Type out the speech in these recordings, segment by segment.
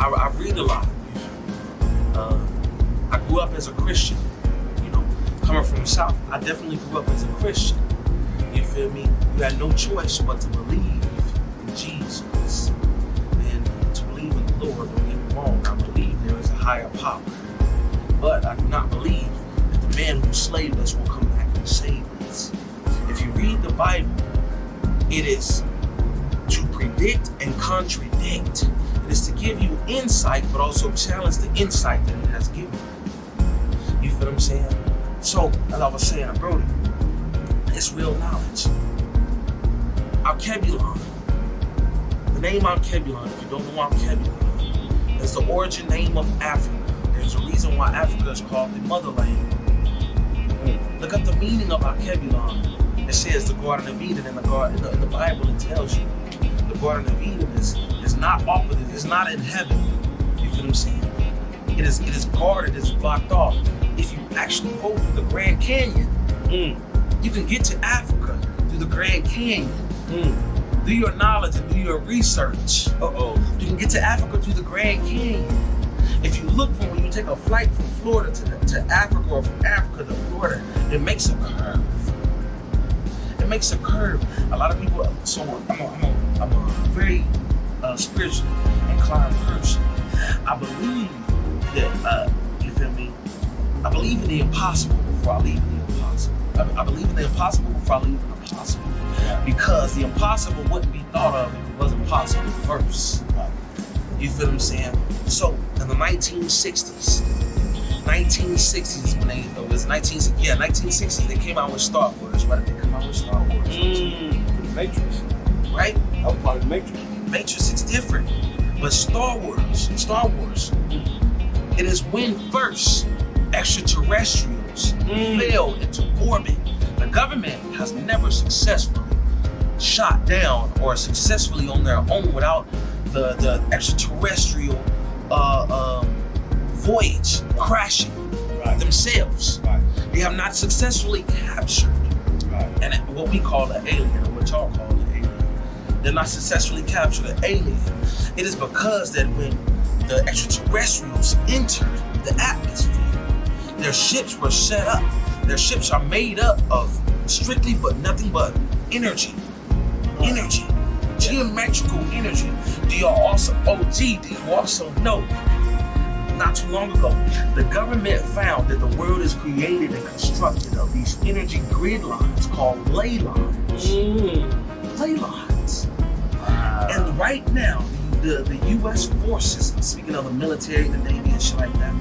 I read a lot. I grew up as a Christian. You know, coming from the South, I definitely grew up as a Christian. You feel me? You had no choice but to believe in Jesus and to believe in the Lord. Don't get me wrong. I believe there is a higher power, but I do not believe that the man who slaved us will come back and save us. If you read the Bible, it is to predict and contradict. It is to give you insight, but also challenge the insight that it has given you. You feel what I'm saying? So, as I was saying, Brody, it's real knowledge. Alkebulon. The name Alkebulon, if you don't know Alkebulon, is the origin name of Africa. There's a reason why Africa is called the motherland. Look up the meaning of Alkebulon. It says the Garden of Eden in the Bible. It tells you the Garden of Eden is not offered. It's not in heaven. You feel what I'm saying? It is guarded. It's blocked off. If you actually go through the Grand Canyon, you can get to Africa through the Grand Canyon. Do your knowledge and do your research. You can get to Africa through the Grand Canyon. If you look from when you take a flight from Florida to Africa or from Africa to Florida, it makes a curve. It makes a curve. A lot of people. So I'm a very spiritually inclined person. I believe that you feel me. I believe in the impossible before I believe in the impossible. I believe in the impossible before I believe in the possible. Because the impossible wouldn't be thought of if it wasn't possible first. You feel what I'm saying? So in the 1960s when it was 1960s, they came out with Star Wars. Why did they come out with Star Wars? The Matrix. Right? That was part of the Matrix. Matrix is different. But Star Wars, it is when first extraterrestrials fell into orbit. The government has never successfully shot down or successfully on their own without the extraterrestrial voyage crashing themselves. They have not successfully captured and what we call an alien, or what y'all call an alien. They're not successfully captured an alien. It is because that when the extraterrestrials entered the atmosphere, their ships were set up. Their ships are made up of strictly but nothing but energy. Geometrical energy. Do you also know, not too long ago, the government found that the world is created and constructed of these energy grid lines called ley lines. Ley lines. And right now, the U.S. forces, speaking of the military, the Navy, and shit like that,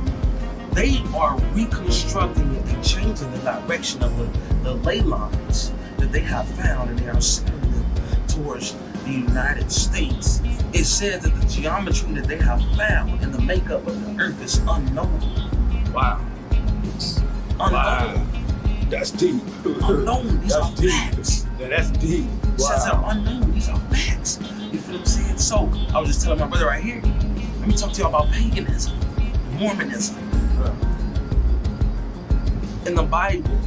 they are reconstructing and changing the direction of the ley lines that they have found, and they are sending them towards the United States. It says that the geometry that they have found and the makeup of the earth is unknown. Wow. Unknown. Wow. That's deep. Unknown. These are facts. That's deep. It says they're unknown. These are facts. You feel what I'm saying? So, I was just telling my brother right here, let me talk to you about paganism, Mormonism. In the Bible,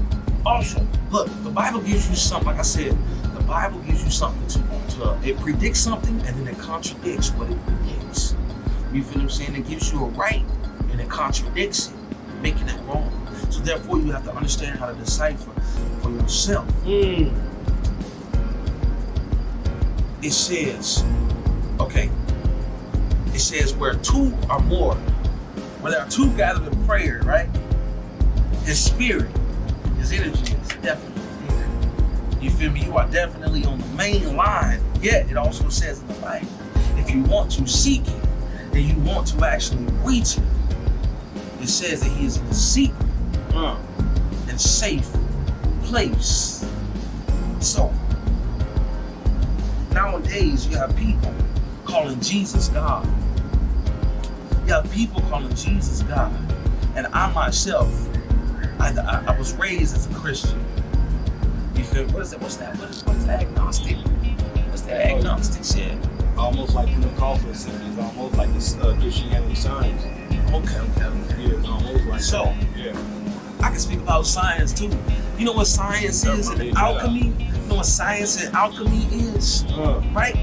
also, look, the Bible gives you something, like I said, the Bible gives you something to it predicts something and then it contradicts what it predicts. You feel what I'm saying? It gives you a right and it contradicts it, making it wrong. So therefore you have to understand how to decipher for yourself. It says, it says where two or more, where there are two gathered in prayer, right? His spirit, his energy is definitely there. You feel me? You are definitely on the main line. Yet it also says in the Bible, if you want to seek him, and you want to actually reach him, it says that he is in a secret and safe place. So nowadays you have people calling Jesus God. You have people calling Jesus God. And I myself, I was raised as a Christian. You feel? What is that? What is agnostic? What's that agnostic shit? Almost like Pentecostal assemblies, almost like the Christianity science. Okay. Yeah, it's almost like so, I can speak about science too. You know what science is and alchemy? You know what science and alchemy is? Right?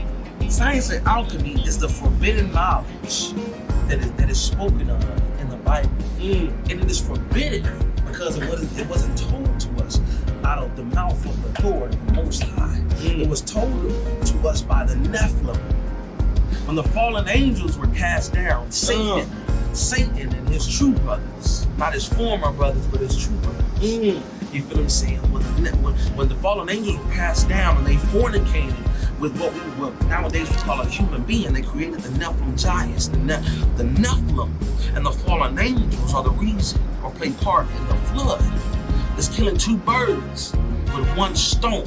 Science and alchemy is the forbidden knowledge that is spoken of in the Bible. And it is forbidden because it wasn't told to us out of the mouth of the Lord, the Most High. It was told to us by the Nephilim. When the fallen angels were cast down, Satan and his true brothers, not his former brothers, but his true brothers. You feel what I'm saying? When the fallen angels were cast down and they fornicated with what we nowadays we call a human being, they created the Nephilim giants. The Nephilim and the fallen angels are the reason or play part in the flood. It's killing two birds with one stone.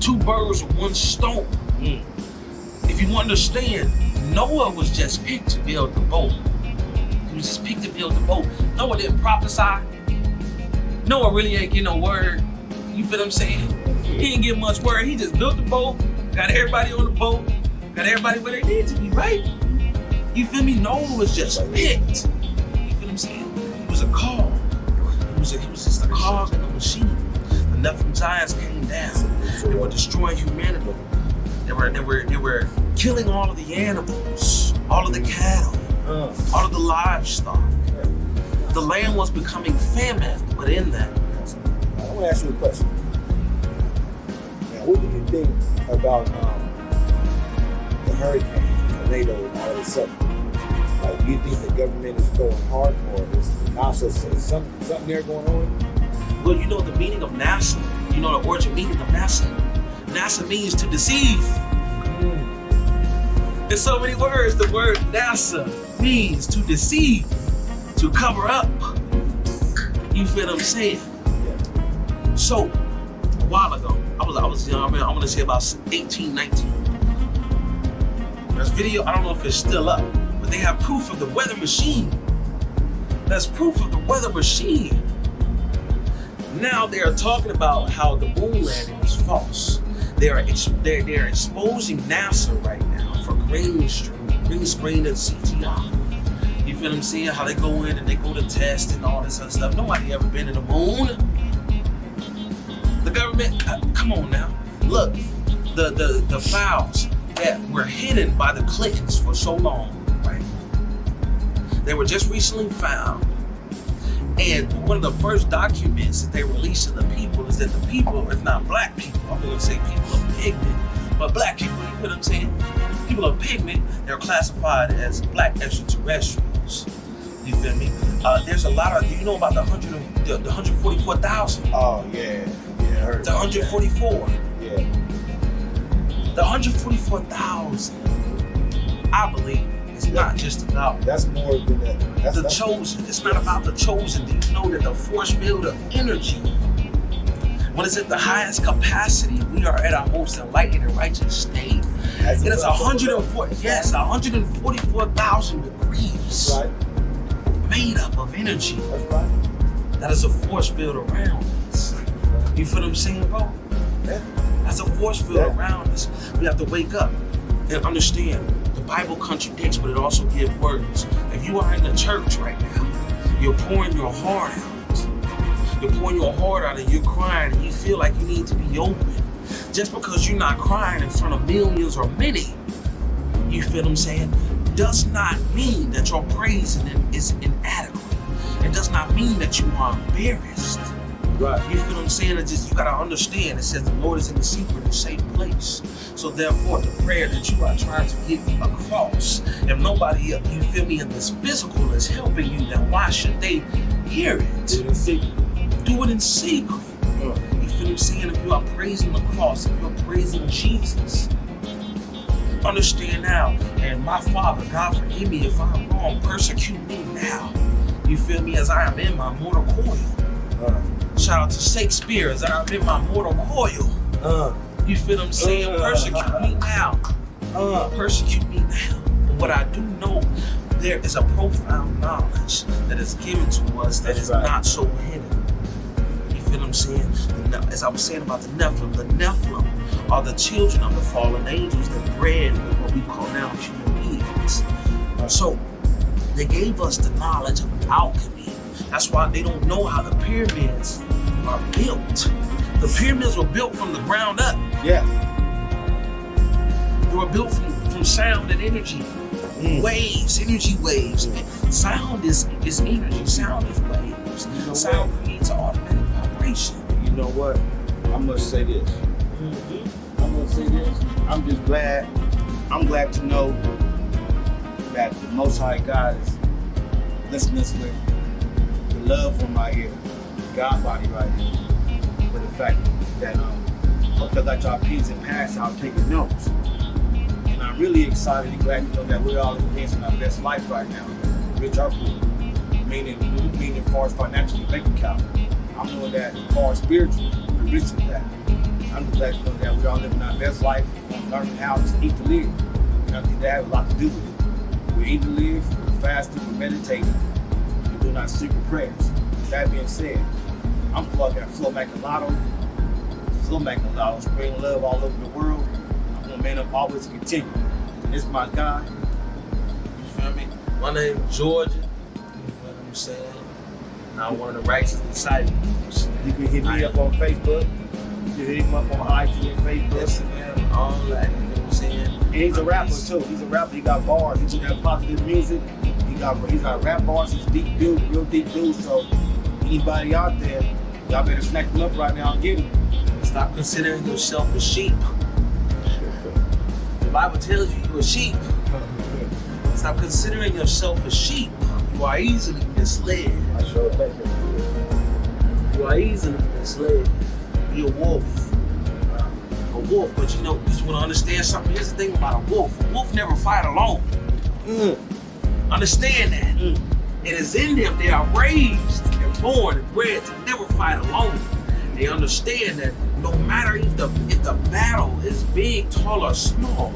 Two birds with one stone. If you understand, Noah was just picked to build the boat. He was just picked to build the boat. Noah didn't prophesy. Noah really ain't get no word. You feel what I'm saying? He didn't get much word. He just built the boat, got everybody on the boat, got everybody where they need to be, right? You feel me? Noah was just picked. You feel what I'm saying? He was a cog. He was just a cog in the machine. The Nephilim giants came down. They were destroying humanity. They were killing all of the animals, all of the cattle, all of the livestock. The land was becoming famine, but in that. I want to ask you a question. Now, what do you think about the hurricanes, tornadoes, all of a sudden? Like, do you think the government is going hard, or is NASA something there going on? Well, you know the meaning of NASA. You know the origin meaning of NASA. NASA means to deceive. In so many words, the word NASA means to deceive, to cover up. You feel what I'm saying? So, a while ago, I was young, I want to say about 18, 19. There's video, I don't know if it's still up, but they have proof of the weather machine. There's proof of the weather machine. Now they are talking about how the moon landing is false. They're exposing NASA right now for green screen and CGI. You feel what I'm saying? How they go in and they go to test and all this other stuff. Nobody ever been to the moon. The government, come on now. Look, the files that were hidden by the Clintons for so long, right? They were just recently found. And one of the first documents that they released to the people is that the people, if not black people, I'm going to say people of pigment, but black people, you know what I'm saying? People of pigment, they're classified as black extraterrestrials. You feel me? There's a lot of, do you know about the 144,000? Oh, yeah, I heard the 144. That. Yeah. The 144,000, I believe, is not just about that's more than that. the chosen. It's not about the chosen. Do you know that the force field of energy, when it's at the highest capacity, we are at our most enlightened and righteous state. It is 144,000 degrees made up of energy. That's right. That is a force field around us. You feel what I'm saying, bro? Yeah. That's a force field around us. We have to wake up and understand. The Bible contradicts, but it also gives words. If you are in the church right now, you're pouring your heart out. You're pouring your heart out and you're crying and you feel like you need to be open. Just because you're not crying in front of millions or many, you feel what I'm saying, does not mean that your praising is inadequate. It does not mean that you are embarrassed. Right. You feel what I'm saying? It's just, you gotta understand, it says the Lord is in the secret and safe place. So therefore, the prayer that you are trying to get across, if nobody, you feel me, in this physical is helping you, then why should they hear it? Do it in secret. Do it in secret. You feel what I'm saying? If you are praising the cross, if you're praising Jesus, understand now, and my Father, God forgive me if I'm wrong, persecute me now. You feel me? As I am in my mortal coil. Shout out to Shakespeare, as I am in my mortal coil. You feel what I'm saying? Persecute me now. Persecute me now. But what I do know, there is a profound knowledge that is given to us that is not so hidden. You feel what I'm saying? As I was saying about the Nephilim are the children of the fallen angels that bred with what we call now human beings. So they gave us the knowledge of alchemy. That's why they don't know how the pyramids are built. The pyramids were built from the ground up. Yeah. They were built from sound and energy. Waves, energy waves. Sound is energy. Sound is waves. You know Sound creates an automatic vibration. You know what? I must say this. I'm gonna say this. I'm just glad. I'm glad to know that the Most High God is listening with the love from right here, the God body right here, with the fact that hope y'all got y'all pens and pads out taking notes. And I'm really excited and glad to know that we're all experiencing our best life right now, rich or poor. Meaning as far as financially bank account. I'm knowing that as far as spiritual, we're rich with that. I'm just glad to know that we're all living our best life and learning how to eat to live. And I think that has a lot to do with it. We eat to live, we're fasting, we're meditating, we're doing our secret prayers. With that being said, I'm plugged at SlowmacNLotto, spreading love all over the world. I'm gonna man up always and continue. And this is my guy. You feel me? My name is Georgia. You feel what I'm saying? I'm one of the righteous disciples. You can hit me up on Facebook. You can hit him up on IG and Facebook. Instagram, all that. You know what I'm saying? And he's a rapper too. He's a rapper. He got bars. He's got positive music. He's got rap bars. He's deep dude, real deep dude. So anybody out there, y'all better snack him up right now and get him. Stop considering yourself a sheep. The Bible tells you you're a sheep. Stop considering yourself a sheep. You are easily misled. I sure bet you. You are easily misled. Be a wolf. A wolf, but you want to understand something. Here's the thing about a wolf. A wolf never fight alone. Understand that. It is in them. They are raised and born and bred to never fight alone. They understand that no matter if the battle is big, tall, or small,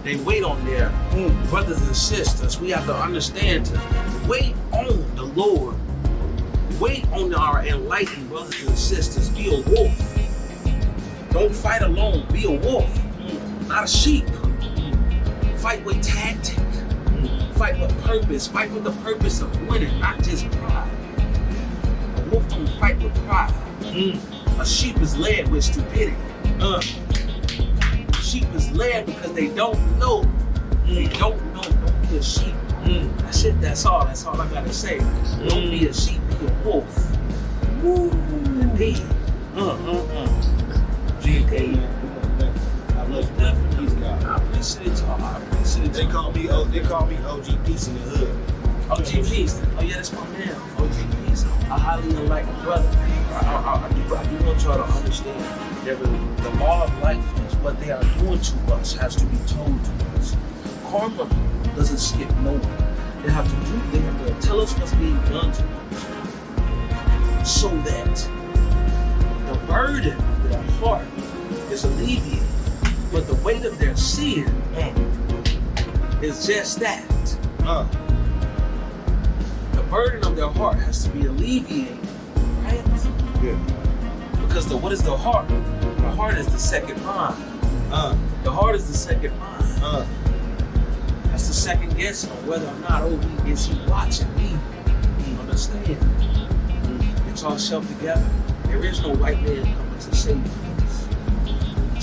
they wait on their brothers and sisters. We have to understand to wait on the Lord. Wait on our enlightened brothers and sisters. Be a wolf. Don't fight alone. Be a wolf, not a sheep. Fight with tactic. Fight with purpose. Fight with the purpose of winning, not just pride. A wolf don't fight with pride. A sheep is led with stupidity. A sheep is led because they don't know. They don't know. Don't be a sheep. That's it. That's all I gotta say. Don't be a sheep. Be a wolf. Indeed. GK. I love you. Definitely. Peace, God. I appreciate y'all. I appreciate They y'all. call me OG Peace in the hood. OG Peace. Oh yeah, that's my man. OG Peace. A highly enlightened brother. I do want y'all to understand that the law of life is what they are doing to us has to be told to us. Karma doesn't skip no one. They have to tell us what's being done to us so that the burden of their heart is alleviated. But the weight of their sin is just that. The burden of their heart has to be alleviated, right? Yeah. Because what is the heart? The heart is the second mind. The heart is the second mind. That's the second guessing on whether or not, is he watching me? You understand? Get yourself together. There is no white man coming to save us.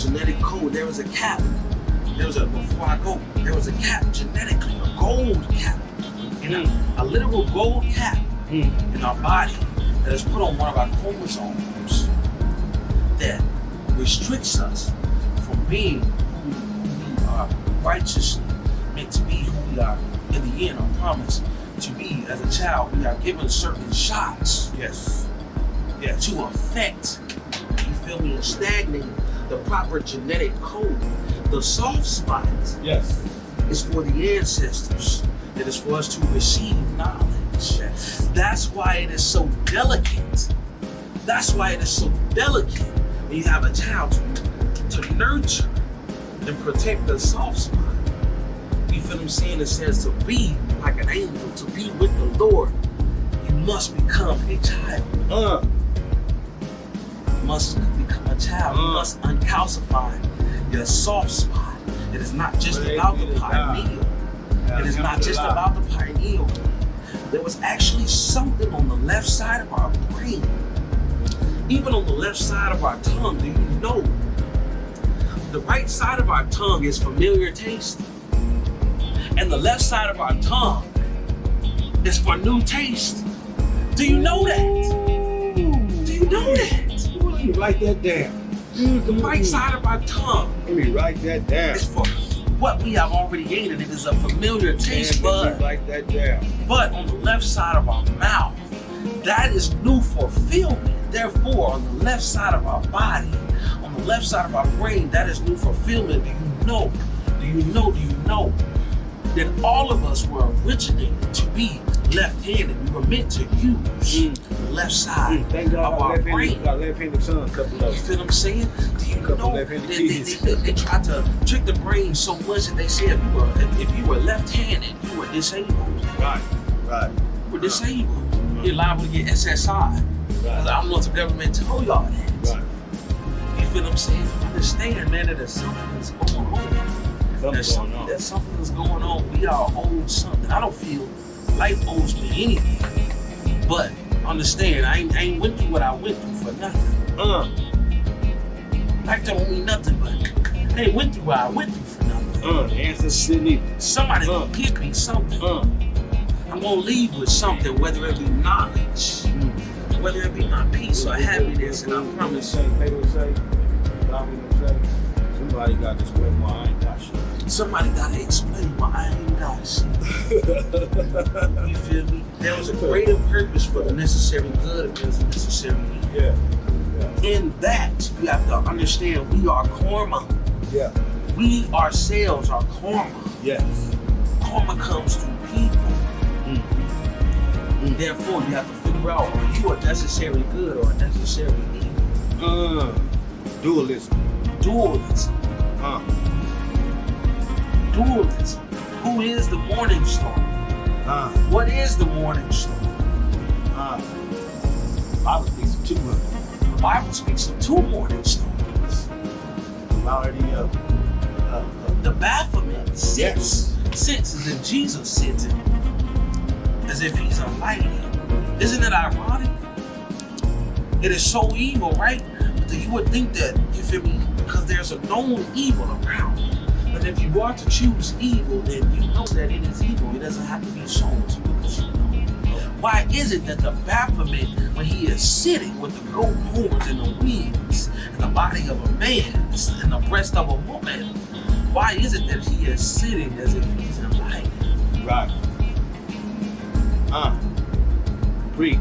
Genetic code, there is a cap. Before I go, there was a cap, genetically, a gold cap. A literal gold cap in our body that is put on one of our chromosomes that restricts us from being who we are righteously meant to be, who we are in the end. I promise to be as a child. We are given certain shots. Yes. To affect, you feel me, and stagnate the proper genetic code. The soft spot is for the ancestors. It is for us to receive knowledge. Yes. That's why it is so delicate. When you have a child to nurture and protect the soft spot. You feel what I'm saying? It says to be like an angel, to be with the Lord. You must become a child. You must become a child. You must uncalcify your soft spot. It is not just about the pineal. It is not just about the pineal. There was actually something on the left side of our brain, even on the left side of our tongue. Do you know the right side of our tongue is familiar taste, and the left side of our tongue is for new taste. Do you know that? Do you know that? Let me write that down. The right side of our tongue Let me write that down. is for what we have already ate, and it is a familiar taste Let bud. me write that down. But on the left side of our mouth, that is new fulfillment. Therefore, on the left side of our body, on the left side of our brain, that is new fulfillment. Do you know? Do you know? Do you know that all of us were originated to be left-handed? We were meant to use the left side Thank God of our brain. our left-handed son, a couple You of feel what I'm saying? Do you Couple know left-handed that kids. they tried to trick the brain so much that they said if you were left-handed, you were disabled. Right. You were disabled. You're liable to get SSI. I don't know if the government told y'all that. Right. You feel what I'm saying? Understand, man, that there's something that's going on. There's something that's going on. We are owed something. I don't feel life owes me anything. But understand, I ain't went through what I went through for nothing. Life don't mean nothing, but I ain't went through what I went through for nothing. The answer's didn't either. Somebody gonna give me something. I'm gonna leave with something, whether it be knowledge, whether it be my peace or happiness, and I promise. Somebody got to explain why I ain't got shit. Somebody gotta explain why I ain't got shit. You feel me? There was a greater purpose for the necessary good and there's a necessary evil. Yeah. In that, you have to understand we are karma. Yeah. We ourselves are karma. Yes. Karma comes through people. Therefore, you have to figure out, are you a necessary good or a necessary evil? Dualism. Dualism. Dualism. Who is the morning star? What is the morning star? Bible speaks of 200. The Bible speaks of 2 morning stars. Already The Baphomet sits as if Jesus sits in, as if he's a light. Isn't it ironic? It is so evil, right? But you would think that, you feel me, because there's a known evil around. But if you are to choose evil, then you know that it is evil. It doesn't have to be shown to you because you know. Why is it that the Baphomet, when he is sitting with the goat horns and the wings, and the body of a man, and the breast of a woman, why is it that he is sitting as if he's enlightened? Right. Preach.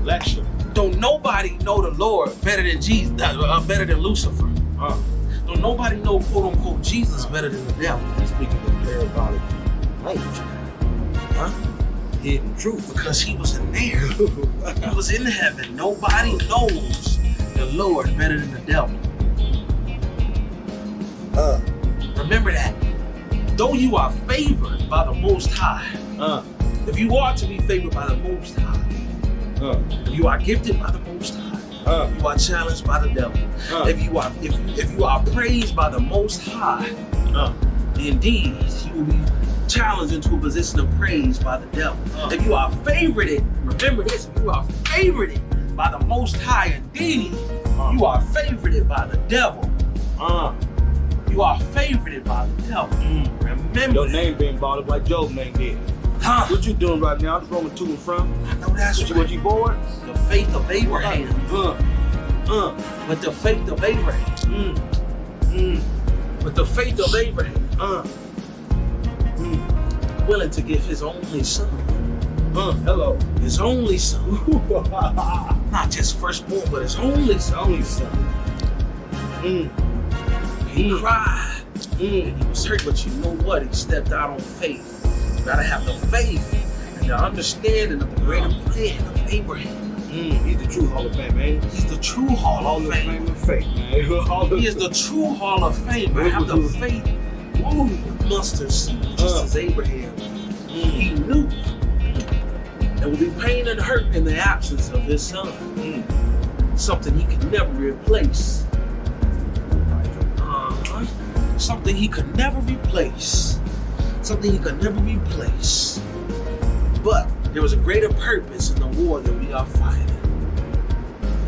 Lecture. Don't nobody know the Lord better than Jesus, better than Lucifer. Don't nobody know, quote unquote, Jesus better than the devil. Speaking of parabolic language. Hidden truth. Because he was in there. He was in heaven. Nobody knows the Lord better than the devil. Remember that. Though you are favored by the Most High, if you are to be favored by the Most High, if you are gifted by the Most High, you are challenged by the devil. If you are praised by the Most High, indeed, you will be challenged into a position of praise by the devil. If you are favorited, remember this, if you are favorited by the Most High, indeed, you are favorited by the devil. You are favorited by the devil. Remember Your that. name being bought up like Job's name did. What you doing right now? Just rolling to and from. I know that's What right. you bored? The faith of Abraham. But the faith of Abraham. But the faith of Abraham. Willing to give his only son. Hello. His only son. Not just firstborn, but his only son. Only son. He cried. And he was hurt, but you know what? He stepped out on faith. You gotta have the faith and the understanding of the greater plan of Abraham. He's the true Hall of Fame, man. He's the true Hall of Fame. and faith, man. He is the true Hall of Fame. I have the faith. Mustard seed, just as Abraham. He knew there would be pain and hurt in the absence of his son. Something he could never replace. Something he could never replace. Something he could never replace. But there was a greater purpose in the war that we are fighting.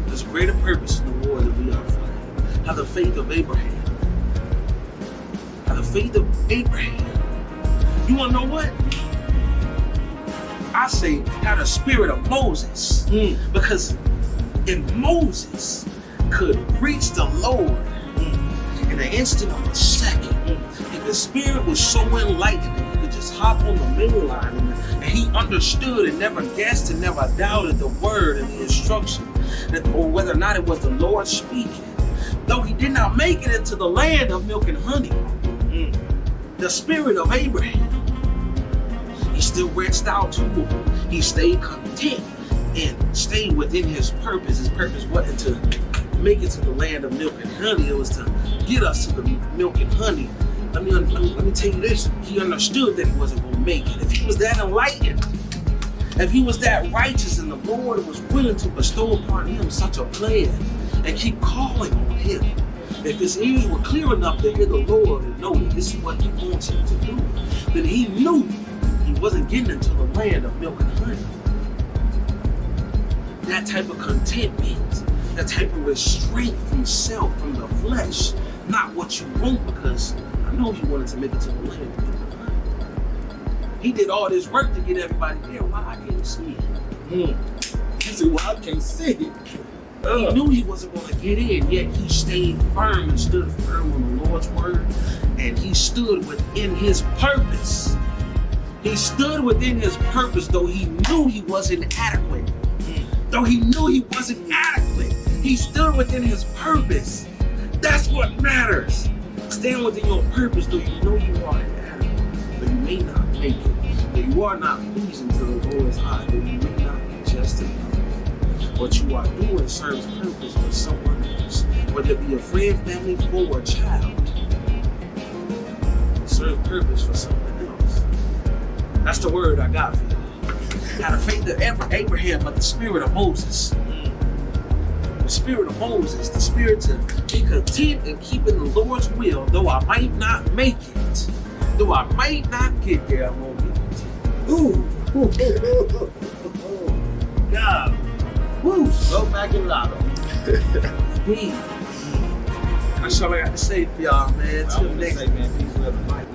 There's a greater purpose in the war that we are fighting. Have the faith of Abraham. faith of Abraham. You wanna know what? I say had a spirit of Moses. Because if Moses could reach the Lord in an instant of a second, if the spirit was so enlightened that he could just hop on the main line and he understood and never guessed and never doubted the word and the instruction, or whether or not it was the Lord speaking, though he did not make it into the land of milk and honey, the spirit of Abraham, he still reached out to him. He stayed content and stayed within his purpose. His purpose wasn't to make it to the land of milk and honey. It was to get us to the milk and honey. Let me tell you this. He understood that he wasn't going to make it. If he was that enlightened, if he was that righteous, and the Lord was willing to bestow upon him such a plan and keep calling on him, if his ears were clear enough to hear the Lord and know that this is what he wants him to do, then he knew he wasn't getting into the land of milk and honey. That type of contentment, that type of restraint from self, from the flesh, not what you want, because I know he wanted to make it to the land of milk and honey. He did all this work to get everybody there. Why I can't see it? He said, well, I can't see it. He knew he wasn't going to get in, yet he stayed firm and stood firm on the Lord's word, and he stood within his purpose. He stood within his purpose, though he knew he wasn't adequate. Though he knew he wasn't adequate, he stood within his purpose. That's what matters. Stand within your purpose, though you know you are inadequate, though you may not make it, though you are not pleasing to the Lord's eye, though you may not be just enough. What you are doing serves purpose for someone else, whether it be a friend, family, foe, or child. It serves purpose for someone else. That's the word I got for you. Had the faith of Abraham, but the spirit of Moses. The spirit of Moses, the spirit to be content and keep in the Lord's will, though I might not make it, though I might not get there, I'm gonna be content. God. Woo! SlowmacNLotto. That's all I got to say for y'all, man. Till next. Man, peace, love, and light.